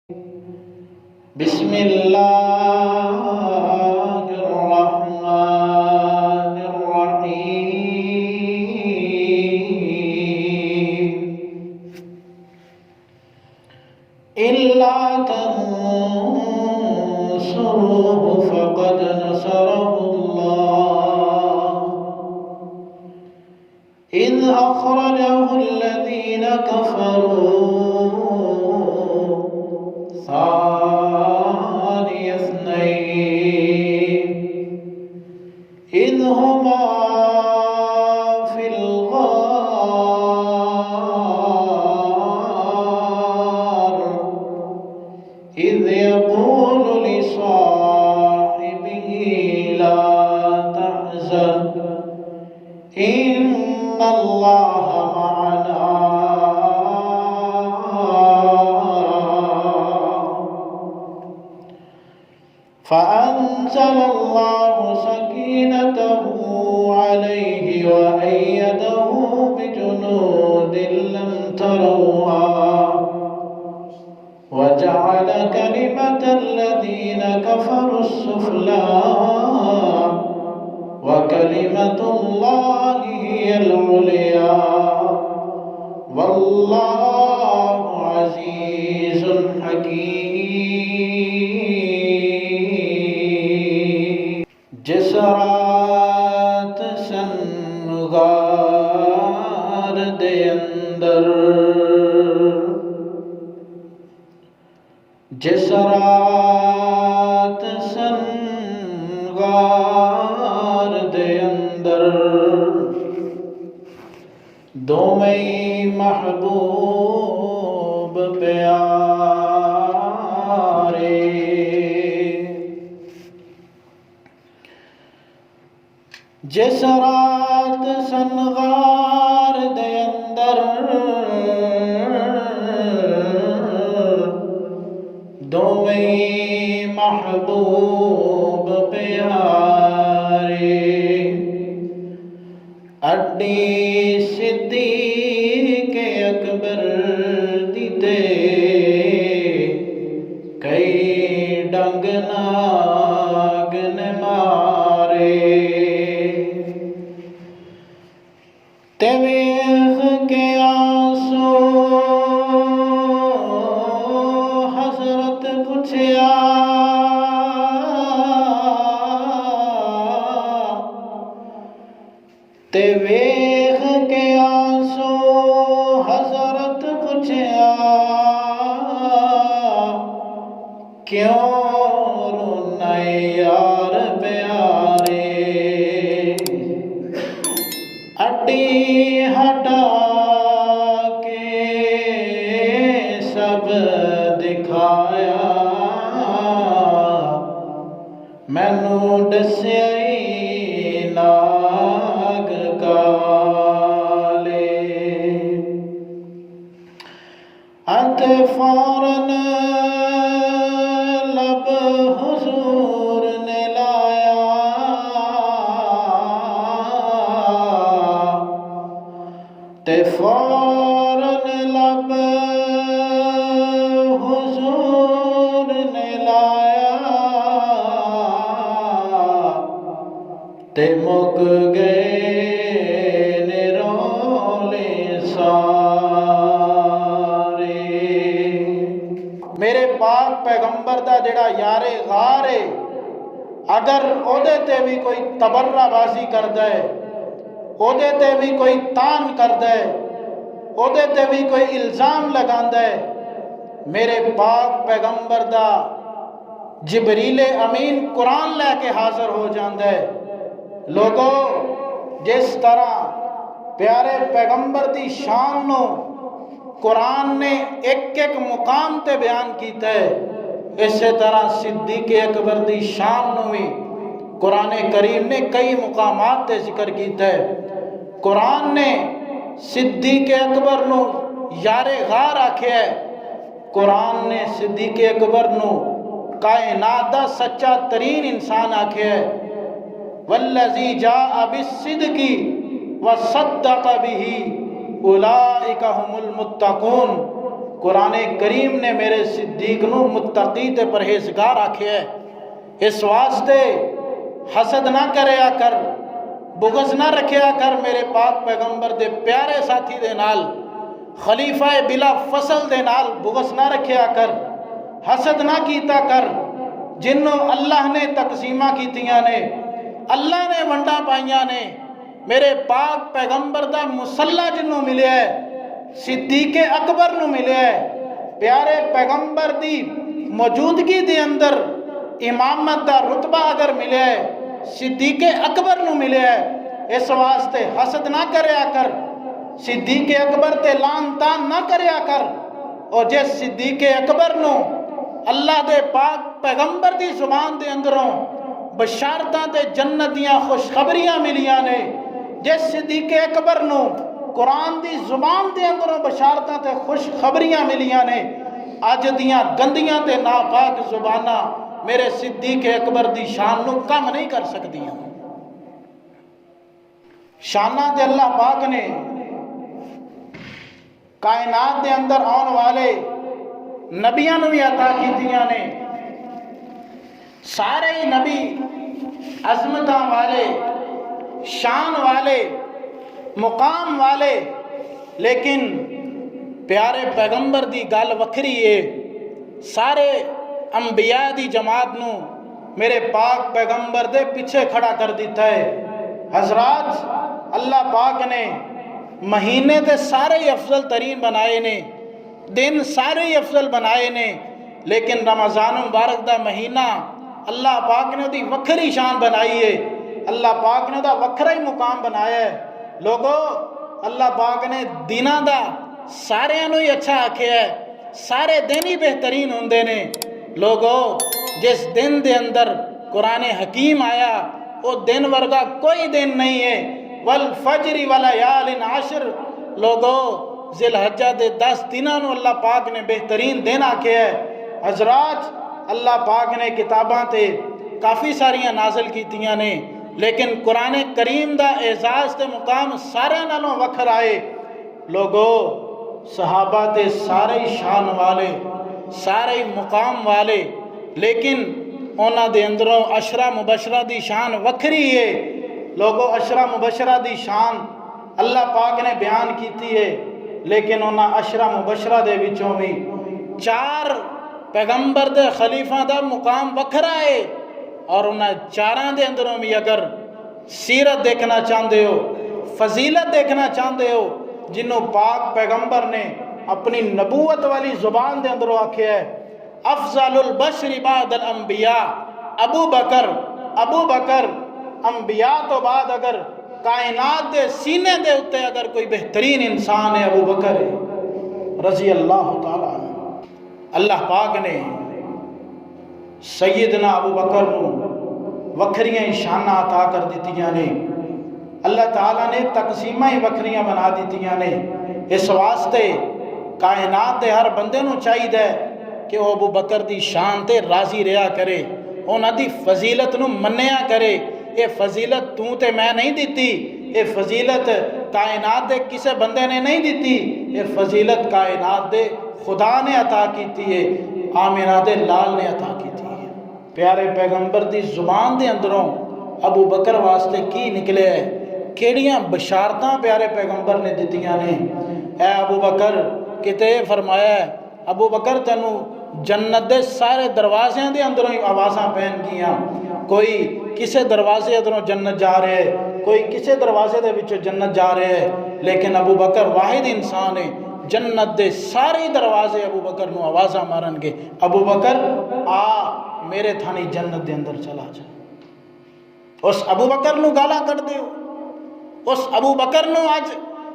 بسم الله الرحمن الرحيم إلا تنصروه فقد نصره الله إذ أخرجه الذين كفروا ثاني اثنين إذ هما في الغار إذ يقول لصاحبه لا تحزن إن الله معنا فأنزل الله سكينته عليه وأيده بجنود لم تروها وجعل كلمة الذين كفروا السفلى وكلمة الله هي العليا والله عزيز حكيم جس رات سنغار دے اندر جس رات سنغار دے اندر دوویں محبوب پیارے جس رات سنغار دے اندر دوویں محبوب پیارے اڈی صدیق اکبر دیتے کئی ڈنگ ناگ نے مارے تے ویکھ کے آنسو حضرت پوچھیا تے ویکھ کے آنسو حضرت پوچھیا کیوں رونا یار پیارے اڈی ہٹا کے سب دکھایا مینوں دسیا ناگ کالے اتے فوراً لب حضور نے لایا تے فوراً لب حضور نے لایا تے مک گئے نے رولے سارے میرے پاک پیغمبر دا جڑا یار غار ہے اگر اودے تے بھی کوئی تبرہ بازی کردا ہے اودے تے بھی کوئی تان کردا ہے اودے تے بھی کوئی الزام لگاندا ہے میرے پاک پیغمبر دا جبریل امین قرآن لے کے حاضر ہو جاندا ہے لوگو جس طرح پیارے پیغمبر دی شان نو قرآن نے ایک ایک مقام تے بیان کیتا ہے اسی طرح صدیق اکبر دی شان نو بھی قرآن کریم نے کئی مقامات تے ذکر کیتا ہے قرآن نے صدیق اکبر نو یار غار آکھیا ہے قرآن نے صدیق اکبر نو کائنات دا سچا ترین انسان آکھیا ہے والذی جاء بالصدق وصدق به اولئک هم المتقون قرآن کریم نے میرے صدیق نو متقی تے پرہیزگار آکھیا ہے۔ اس واسطے حسد نہ کریا کر، بغض نہ رکھیا کر میرے پاک پیغمبر دے پیارے ساتھی دے نال، خلیفہ بلا فصل دے نال بغض نہ رکھیا کر، حسد نہ کیتا کر، جنوں اللہ نے تقسیمہ کیتیاں نے، اللہ نے ونڈا پائیاں نے، میرے پاک پیغمبر دا مسلح جنوں ملیا ہے، صدیق اکبر نو ملیا ہے، پیارے پیغمبر دی موجودگی دے اندر امامت دا رتبہ اگر ملیا ہے، صدیق اکبر نو ملیا ہے، اس واسطے حسد نہ کریا کر، صدیق اکبر تے لان تان نہ کریا کر، اور جس صدیق اکبر نو اللہ دے پاک پیغمبر دی زبان دے اندروں بشارتاں تے جنت دیاں خوشخبریاں ملیاں نے، جس صدیق اکبر نو قرآن دی زبان دے اندروں بشارتاں تے خوشخبریاں ملیاں نے، اج دیاں گندیاں تے ناپاک زباناں میرے صدیق اکبر دی شان نو کم نہیں کر سکدیاں۔ شانہ دے اللہ پاک نے کائنات دے اندر آن والے نبیاں نو بھی عطا کیتیاں نے، سارے ہی نبی عظمتاں والے، شان والے، مقام والے، لیکن پیارے پیغمبر دی گل وکھری ہے۔ سارے انبیاء دی جماعت نو میرے پاک پیغمبر دے پیچھے کھڑا کر دیتا ہے۔ حضرات، اللہ پاک نے مہینے تے سارے ہی افضل ترین بنائے نے، دن سارے ہی افضل بنائے نے، لیکن رمضان مبارک دا مہینہ اللہ پاک نے دی وکھری شان بنائی ہے، اللہ پاک نے دا وکھرا ہی مقام بنایا ہے۔ لوگو، اللہ پاک نے دینہ دا سارے انہوں ہی اچھا آکھے ہے، سارے دن ہی بہترین ہوندے نے۔ لوگو، جس دن دے اندر قرآن حکیم آیا، وہ دن ورگا کوئی دن نہیں ہے۔ والفجر ولیال عشر، لوگو ذی الحجہ دے 10 دنوں نو اللہ پاک نے بہترین دن آکھے ہے۔ حضرات، اللہ پاک نے کتاباں تے کافی ساریاں نازل کیتیاں نے، لیکن قرآن کریم دا اعزاز تے مقام سارے نالوں وکھر آئے۔ لوگو، صحابہ تے سارے شان والے، سارے مقام والے، لیکن اونا دے اندروں عشرہ مبشرہ دی شان وکھری ہے۔ لوگو، عشرہ مبشرہ دی شان اللہ پاک نے بیان کیتی ہے، لیکن اونا عشرہ مبشرہ دے وچوں بھی 4 پیغمبر دے خلیفہ دا مقام وکھرا ہے، اور انہاں 4 دے اندروں بھی اگر سیرت دیکھنا چاہتے ہو، فضیلت دیکھنا چاہتے ہو، جنہوں پاک پیغمبر نے اپنی نبوت والی زبان دے اندروں آکھے ہے، افضل البشر بعد الانبیاء ابو بکر۔ ابو بکر انبیاء تو بعد اگر کائنات دے سینے دے اتے اگر کوئی بہترین انسان ہے، ابو بکر ہے رضی اللہ تعالیٰ عنہ۔ اللہ پاک نے سیدنا ابو بکر نو وکھریاں شانہ عطا کر دیتیاں نے، اللہ تعالیٰ نے تقسیمہ ہی وکھریاں بنا دیتیاں نے۔ اس واسطے کائنات دے ہر بندے نو چاہیے ہے کہ وہ ابو بکر دی شان تے راضی رہا کرے، انہاں دی فضیلت نو منیا کرے۔ یہ فضیلت تو تے میں نہیں دیتی، یہ فضیلت کائنات دے کسے بندے نے نہیں دیتی، یہ فضیلت کائنات دے خدا نے عطا کیتی ہے، آمنہ دے لال نے عطا کیتی ہے۔ پیارے پیغمبر دی زبان دے اندروں ابو بکر واسطے کی نکلے ہے، کیڑیاں بشارتاں پیارے پیغمبر نے دیتیاں نے۔ اے ابو بکر، کتے فرمایا ہے ابو بکر تینو جنت دے سارے دروازیاں دے اندروں ہی آوازاں پہن گیاں، کوئی کسے دروازے اندروں جنت جا رہے ہے، کوئی کسے دروازے دے وچوں جنت جا رہے ہے، لیکن ابو بکر واحد انسان ہے، جنت دے سارے دروازے ابو بکر نو آوازاں مارن گے، ابو بکر آ میرے تھانی جنت دے اندر چلا جا۔ اس ابو بکر نو گالا کر دیو، اس ابو بکر نو آج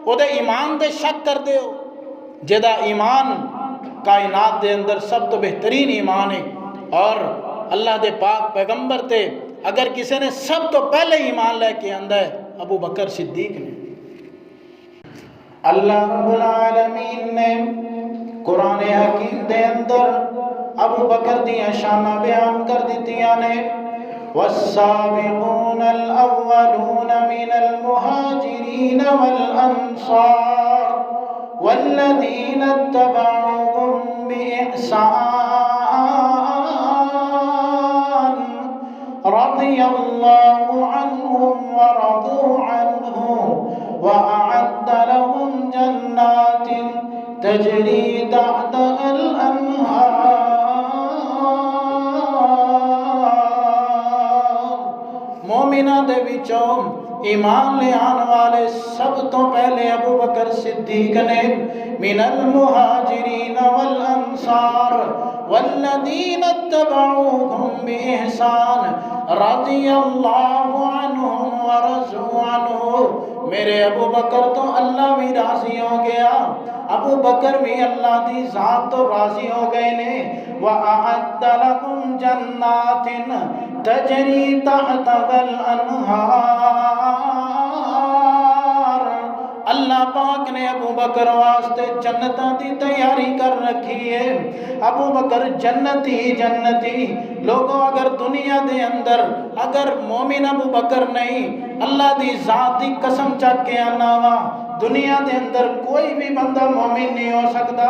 او دے ایمان دے شک کر دیو، جدا ایمان کائنات دے اندر سب تو بہترین ایمان ہے، اور اللہ دے پاک پیغمبر تے اگر کسی نے سب تو پہلے ایمان لے کے آندا ہے ابو بکر صدیق نے۔ اللہ رب العالمین نے قرآن حکیم دے اندر ابو بکر دیاں شانہ بیان کر دیتیاں نے، والسابقون الاولون من المہاجرین والانصار والذین اتبعوهم بإحسان رضی اللہ عنہم ورضوا عنہ وأعد لهم جنات تجری تحتها الأنہار۔ مومنہ دے وچوں ایمان لے آن والے سب تو پہلے ابو بکر صدیق نے من المہاجرین والانصار والذین اتبعوهم بإحسان رضی اللہ عنہم ورضوا عنہ، میرے ابو بکر تو اللہ بھی راضی ہو گیا، ابو بکر بھی اللہ دی ذات تو راضی ہو گئے نے۔ وَأَعَدَّ لَهُمْ جَنَّاتٍ تَجْرِي تَحْتَهَا الْأَنْهَارُ، اللہ پاک نے ابو بکر واسطے جنتاں دی تیاری کر رکھی ہے۔ ابو بکر جنتی جنتی لوگوں، اگر دنیا دے اندر اگر مومن ابو بکر نہیں، اللہ دی ذات دی قسم چک کے آنا وا، دنیا دے اندر کوئی بھی بندہ مومن نہیں ہو سکتا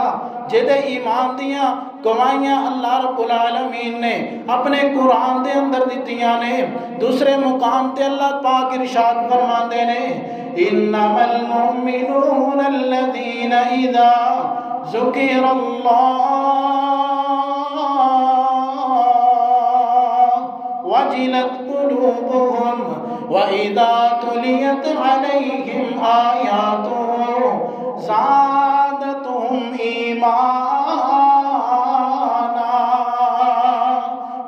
جدے ایمان دیاں گوائیاں اللہ رب العالمین نے اپنے قرآن دے اندر دیتیاں نے۔ دوسرے مقام تے اللہ پاک ارشاد فرماندے نے انما المؤمنون الذین اذا ذکر اللہ وجلت قلوبهم وَإِذَا تُلِيَتْ عَلَيْهِمْ آيَاتُهُ زَادَتْهُمْ ایمانا۔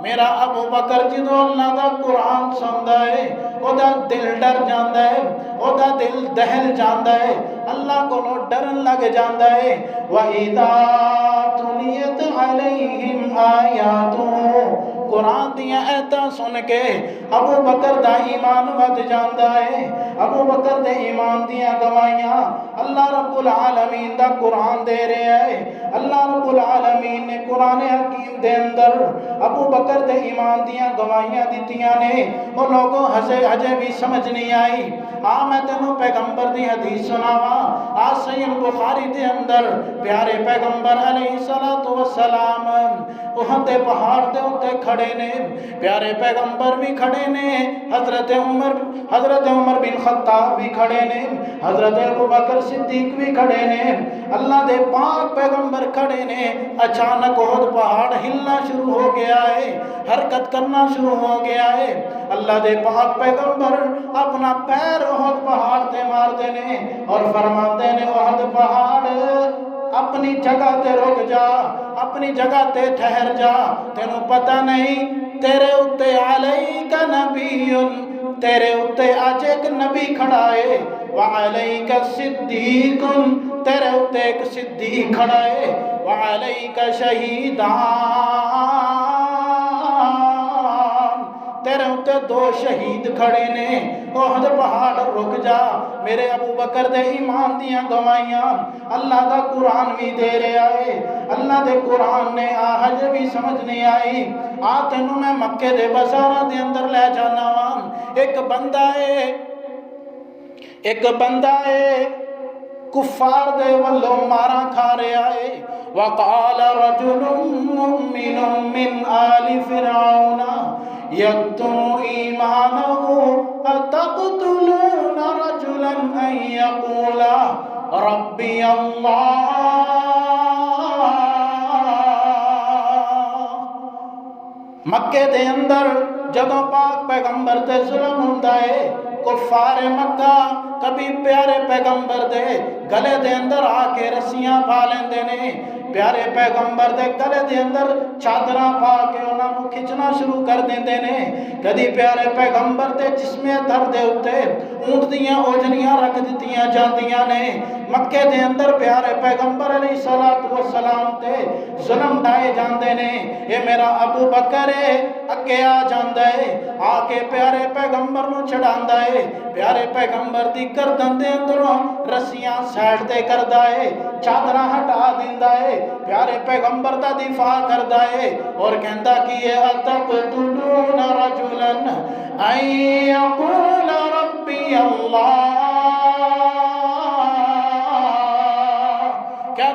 میرا ابو بکر جدو اللہ دا قرآن سندا ہے او دا دل ڈر جاندا ہے، او دا دل دہل جاندا ہے، اللہ کو ڈرن لگ جاندا ہے۔ وَإِذَا تُلِيَتْ عَلَيْهِمْ آيَاتُهُ، قرآن دیا ایتاں سن کے ابو بکر دا ایمان ود جاندا ہے۔ ابو بکر دے ایمان دیا گوائیاں اللہ رب العالمین دا قرآن دے رہے ہیں۔ اللہ رب العالمین نے قرآن حکیم دے اندر ابو بکر دے ایمان دیا گوائیاں دیتیاں نے۔ وہ لوگوں ہجے بھی سمجھ نہیں آئی۔ میں تینوں پیغمبر دی حدیث سناواں۔ صحیح بخاری دے اندر پیارے پیغمبر علیہ السلام احد پہاڑ دے اتے کھڑے نے، پیارے پیغمبر بھی کھڑے نے، حضرت عمر بن خطاب بھی کھڑے نے، حضرت ابو بکر صدیق بھی کھڑے نے، اللہ دے پاک پیغمبر کھڑے نے۔ اچانک احد پہاڑ ہلنا شروع ہو گیا ہے، حرکت کرنا شروع ہو گیا ہے۔ اللہ دے پاک پیغمبر اپنا پیر احد پہاڑ تے مار دینے اور فرماتے نے احد پہاڑ اپنی جگہ تے رک جا، اپنی جگہ تے ٹھہر جا، تینوں پتہ نہیں تیرے اتے علیک نبی، تیرے اتے آج ایک نبی کھڑا ہے، وعلیک صدیق، تیرے اتے ایک صدیق کھڑا ہے، وعلیک شہیدان، تیرے اتے دو شہید کھڑے نے۔ احد پہاڑ رک جا، میرے ابو بکر دے ایمان دیاں گوائیاں اللہ دا قرآن بھی دے رہا ہے۔ اللہ دے قرآن نے آج بھی سمجھ نہیں آئی۔ تینوں میں مکے دے بازاراں دے اندر لے جانا وا۔ ایک بندہ ہے کفار دے والوں ماراں کھا رہا ہے۔ وقال رجل مؤمن من آل فرعون یکتم ایمانہ اتقتلون رجلا ان یقول ربی اللہ۔ مکے دے اندر جدوں پاک پیغمبر تے ظلم ہوندا ہے، کفار مکہ کبھی پیارے پیغمبر دے گلے دے اندر آ کے رسیاں پا لیندے نے، پیارے پیغمبر دے گلے دے اندر چادراں پا کے انہاں نوں کھچنا شروع کر دیندے نے۔ کدی پیارے پیغمبر دے جسم در دے اتے اونٹ دیاں اوجھنیاں رکھ دتیاں جاندیاں نے۔ مکے دے اندر پیارے پیغمبر علیہ السلام تے ظلم ڈائے جاندے نے۔ اے میرا ابو بکر ہے اگے آ جاندا ہے، آ کے پیارے پیغمبر نوں چڑھاندا ہے، پیارے پیغمبر دی گردن دے اندروں رسیاں سائڈ تے کردا ہے، چادراں ہٹا دیندا ہے، پیارے پیغمبر دا دفاع کردا ہے اور کہندا کہ اتقتلون رجلا ان یقول ربی اللہ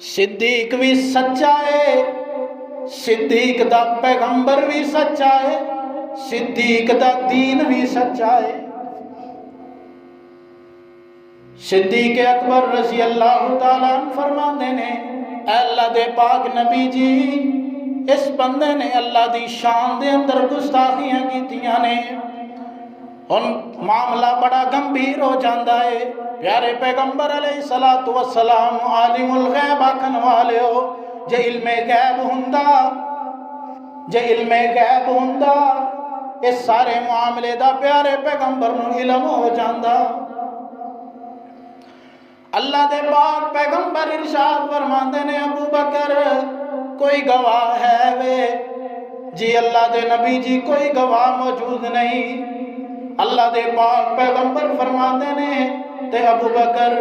صدیق بھی سچا ہے، صدیق دا پیغمبر بھی سچا ہے، صدیق دا دین بھی سچا ہے۔ صدیق اکبر رضی اللہ تعالیٰ عنہ فرماندے نے، اے اللہ دے پاک نبی جی، اس بندے نے اللہ دی شان دے اندر گستاخیاں کیتیاں نے، ان معاملہ بڑا گمبھیر ہو جاندہ ہے۔ پیارے پیغمبر علیہ السلام عالم الغیب آکھن والے ہو، جے علم غیب ہوندا اس سارے معاملے دا پیارے پیغمبر نو علم ہو جاندہ۔ اللہ دے پاک پیغمبر ارشاد فرماندے نے، ابو بکر کوئی گواہ ہے وے؟ جی اللہ دے نبی جی کوئی گواہ موجود نہیں۔ اللہ دے پاک پیغمبر فرماندے نے، تے ابو بکر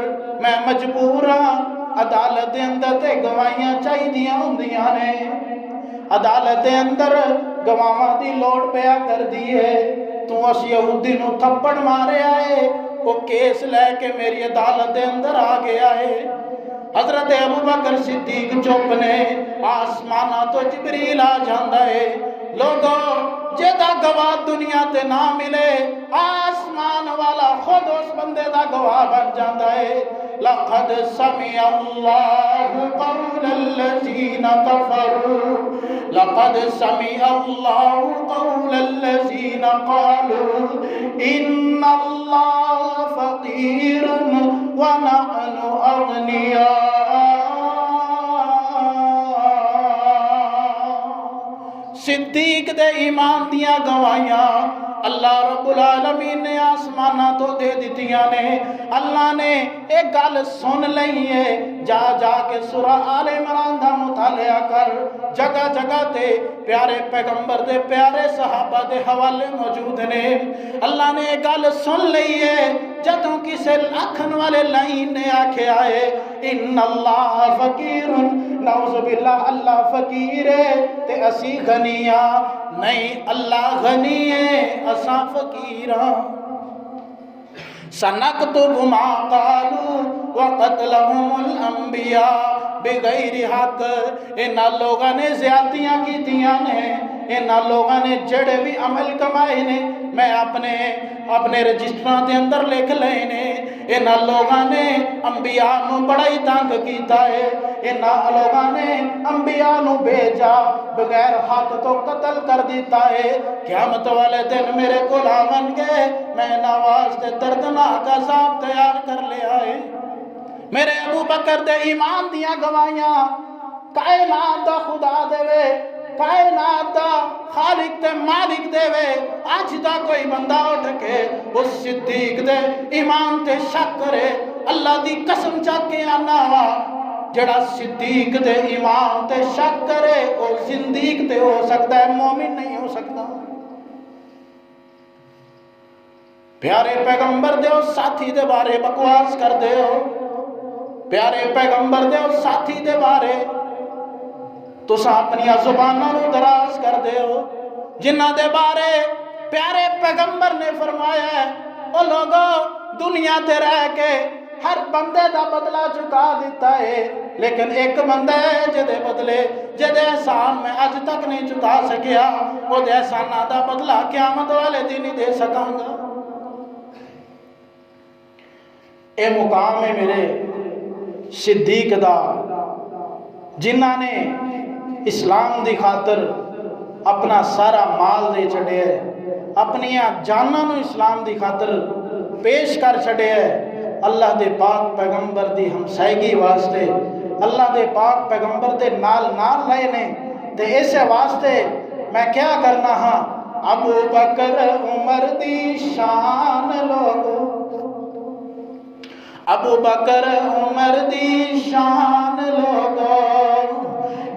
میں مجبور ہاں، عدالت دے اندر تے گواہیاں چاہی دیاں ہوندیاں نے، عدالت دے اندر گواہاں دی لوڑ پیا کر دی ہے، تو اس یہودی نو تھپڑ مارے آئے، وہ کیس لے کے میری عدالت دے اندر آ گیا ہے۔ حضرت ابو بکر صدیق چپ نے، آسمانہ تو جبریل آ جاندہ ہے، لوگوں جیدہ گواہ دنیا تے نہ ملے، آسمان والا خود اس بندے دا گواہ بن جاندہ ہے۔ لقد سمع اللہ قول الذین کفروا، لقد سمع اللہ قول الذین قالوا ان اللہ فقیر ونحن اغنیاء۔ صدیق دے ایمان دیاں گواہیاں اللہ رب العالمین نے آسمانہ تو دے دیتیاں نے۔ اللہ نے ایک گل سن لئی ہے، جا جا کے سورہ آل عمران دا مطالعہ کر، جگہ جگہ تے پیارے پیغمبر دے پیارے صحابہ دے حوالے موجود نے۔ اللہ نے ایک گل سن لئی ہے، جدوں کسے لکھن والے لائن نے آکھے آئے ان اللہ فقیر، نعوذ باللہ اللہ فقیر ہے تے اسی غنیاں، نہیں اللہ غنی ہے اساں فقیراں۔ سنکتب ما قالوا وقتلهم الانبیاء بغیر حق، انہاں لوگاں نے زیادتیاں کیتیاں نے، انہاں لوگاں نے جڑے بھی عمل کمائے نے میں اپنے رجسٹراں دے اندر لکھ لئے نے۔ انہاں لوگاں نے انبیاء نو بڑا ہی تنگ کیتا ہے، انہاں لوگاں نے انبیاء نو بھیجا بغیر حق تو قتل کر دیتا ہے۔ قیامت والے دن میرے غلامن گے، میں نواز دے دردناک عذاب تیار کر لیا ہے۔ میرے ابو بکر دے ایمان دیاں گواہیاں کائنات دا خدا دے وے، کائنات دا خالق تے مالک دے وے، آج دا کوئی بندہ اٹھ کے اس صدیق دے ایمان تے شک کرے، اللہ دی قسم چاک کے آنا وا، جڑا صدیق دے ایمان تے شک کرے وہ زندیق تے ہو سکتا ہے، مومن نہیں ہو سکتا۔ پیارے پیغمبر دے اس ساتھی دے بارے بکواس کر دے ہو، پیارے پیغمبر دے اس ساتھی دے بارے تسا اپنی زبانوں نو دراز کر دے ہو، جنہ دے بارے پیارے پیغمبر نے فرمایا ہے وہ لوگوں دنیا تے رہ کے ہر بندے دا بدلہ چکا دیتا ہے، لیکن ایک بندہ ہے جدے بدلے جدے احسان میں آج تک نہیں چکا سکیا، وہ دے احسانہ دا بدلہ قیامت والے دن ہی دے سکاں گا۔ اے مقام ہے میرے صدیق دا، جنہ نے اسلام دی خاطر اپنا سارا مال دے چھڑے ہے، اپنی جاناں نو اسلام دی خاطر پیش کر چھڑے ہے، اللہ دے پاک پیغمبر دی ہمسائیگی واسطے، اللہ دے پاک پیغمبر دے نال لائے نے، تے اسے واسطے میں کیا کرنا ہاں، ابو بکر عمر دی شان لوگو، ابو بکر عمر دی شان لوگو،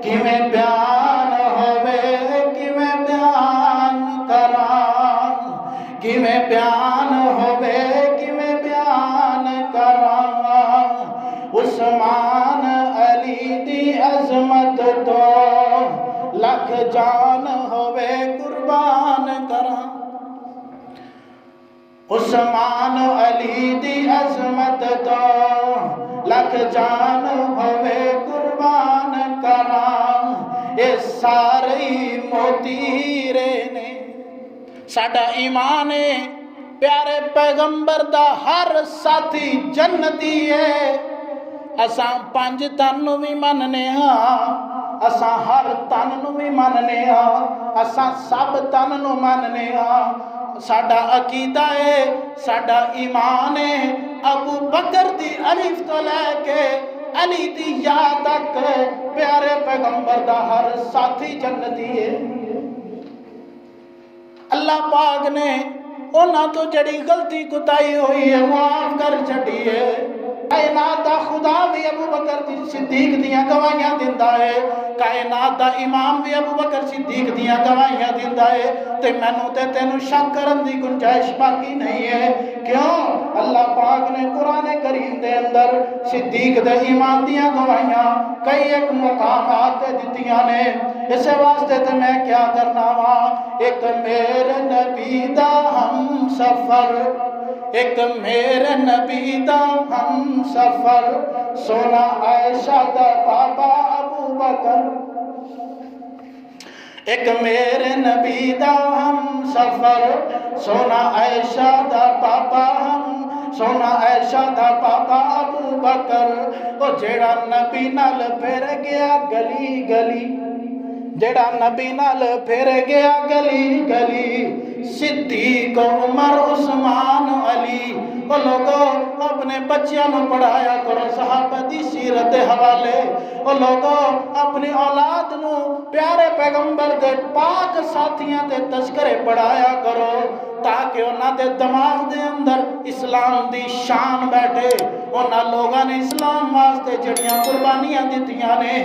کیویں بیان ہوئے کیویں بیان کراں، کیویں بیان ہوئے کیویں بیان کراں، عثمان علی دی عظمت تو لکھ جان ہوئے قربان کراں، عثمان علی دی عظمت تو لکھ جان ہوئے قربان قربان کراں اے سارے موتی ہیرے نے ساڈا ایمان ہے پیارے پیغمبر دا ہر ساتھی جنتی ہے اساں پنج تن نو بھی مننے ہاں اساں ہر تن نو بھی مننے ہاں اساں سب تن نو مننے ہاں ساڈا عقیدہ ہے ساڈا ایمان ہے ابو بکر دی الف تو لے کے علی دی یا تک پیارے پیغمبر دا ہر ساتھی جنتی ہے اللہ پاک نے انہاں تو جڑی غلطی کوتاہی ہوئی ہے معاف کر چھڈی ہے کائنات دا خدا بھی ابو بکر صدیق دیاں گواہیاں دیندا ہے کائنات دا امام بھی ابو بکر صدیق دیاں گواہیاں دیندا ہے تے مینوں تے تینوں شک کرن دی گنجائش باقی نہیں ہے کیوں اللہ پاک نے قرآن کریم دے اندر صدیق دے ایمان دیاں گواہیاں کئی ایک مقامات دتیاں نے اس واسطے تے میں کیا کرنا وا ایک میرے نبی دا ہم سفر ایک میرے نبی دا ہم سفر سونا عائشہ دا پاپا ابو بکر ایک میرے نبی دا ہم سفر سونا عائشہ دا پاپا ہم سونا عائشہ دا پاپا ابو بکر او جیڑا نبی نال پھر گیا گلی گلی جیڑا نبی نال پھر گیا گلی گلی صدیق عمر عثمان علی وہ لوگوں اپنے بچیاں نو پڑھایا کرو صحابہ دی سیرت حوالے وہ لوگوں اپنی اولاد نو پیارے پیغمبر دے پاک ساتھیاں دے تذکرے پڑھایا کرو تاکہ انہاں دے دماغ دے اندر اسلام دی شان بیٹھے انہاں لوگاں نے اسلام واسطے جڑیاں قربانیاں دتیاں نے